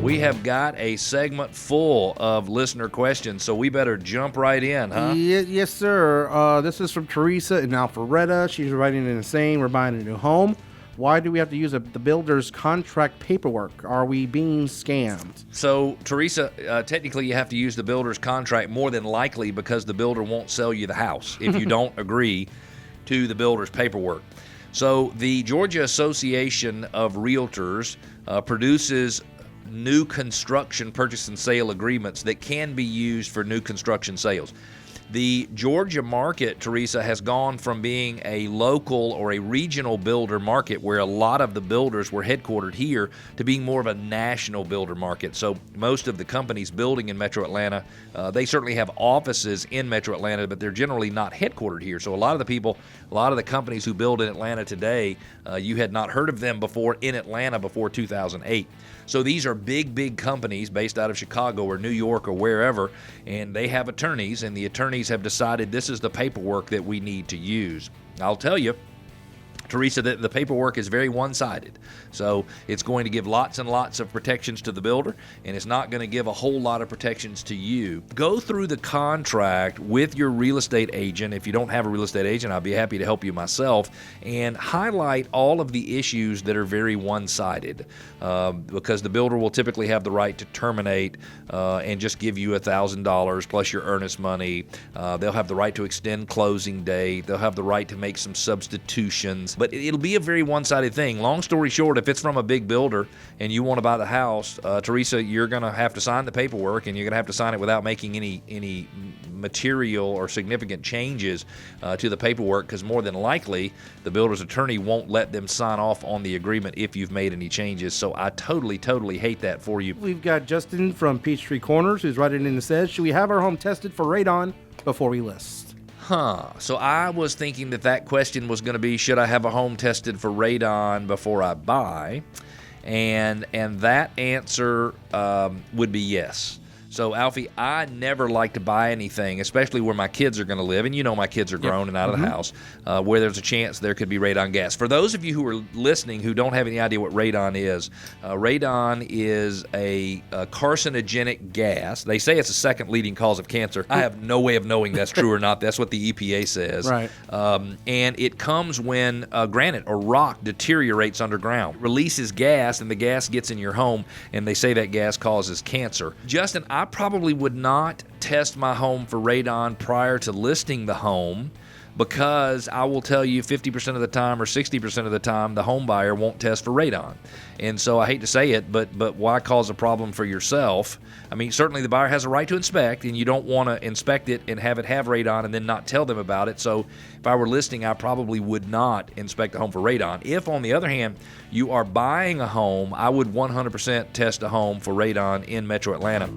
we have got a segment full of listener questions, so we better jump right in, huh? Yes, sir. This is from Teresa in Alpharetta. She's writing in and saying, we're buying a new home. Why do we have to use the builder's contract paperwork? Are we being scammed? So, Teresa, technically you have to use the builder's contract more than likely because the builder won't sell you the house if you don't agree to the builder's paperwork. So, the Georgia Association of Realtors produces new construction purchase and sale agreements that can be used for new construction sales. The Georgia market, Teresa, has gone from being a local or a regional builder market where a lot of the builders were headquartered here to being more of a national builder market. So most of the companies building in Metro Atlanta, they certainly have offices in Metro Atlanta, but they're generally not headquartered here. So a lot of the companies who build in Atlanta today, you had not heard of them before in Atlanta before 2008. So these are big companies based out of Chicago or New York or wherever, and they have attorneys, and the attorneys have decided this is the paperwork that we need to use. I'll tell you, Teresa, that the paperwork is very one-sided. So it's going to give lots and lots of protections to the builder, and it's not going to give a whole lot of protections to you. Go through the contract with your real estate agent. If you don't have a real estate agent, I'll be happy to help you myself, and highlight all of the issues that are very one-sided, because the builder will typically have the right to terminate and just give you $1,000 plus your earnest money. They'll have the right to extend closing date. They'll have the right to make some substitutions. But it'll be a very one-sided thing. Long story short, if it's from a big builder and you want to buy the house, Teresa, you're going to have to sign the paperwork, and you're going to have to sign it without making any material or significant changes to the paperwork, because more than likely the builder's attorney won't let them sign off on the agreement if you've made any changes. So I totally hate that for you. We've got Justin from Peachtree Corners who's writing in and says, should we have our home tested for radon before we list? So I was thinking that question was going to be, should I have a home tested for radon before I buy? And that answer would be yes. So, Alfie, I never like to buy anything, especially where my kids are going to live, and you know my kids are grown and out of the house, where there's a chance there could be radon gas. For those of you who are listening who don't have any idea what radon is a carcinogenic gas. They say it's the second leading cause of cancer. I have no way of knowing that's true or not. That's what the EPA says. Right. And it comes when granite or rock deteriorates underground, releases gas, and the gas gets in your home, and they say that gas causes cancer. Justin, I probably would not test my home for radon prior to listing the home, because I will tell you 50% of the time or 60% of the time the home buyer won't test for radon. And so I hate to say it, but why cause a problem for yourself? I mean, certainly the buyer has a right to inspect, and you don't want to inspect it and have it have radon and then not tell them about it. So if I were listing, I probably would not inspect the home for radon. If, on the other hand, you are buying a home, I would 100% test a home for radon in Metro Atlanta.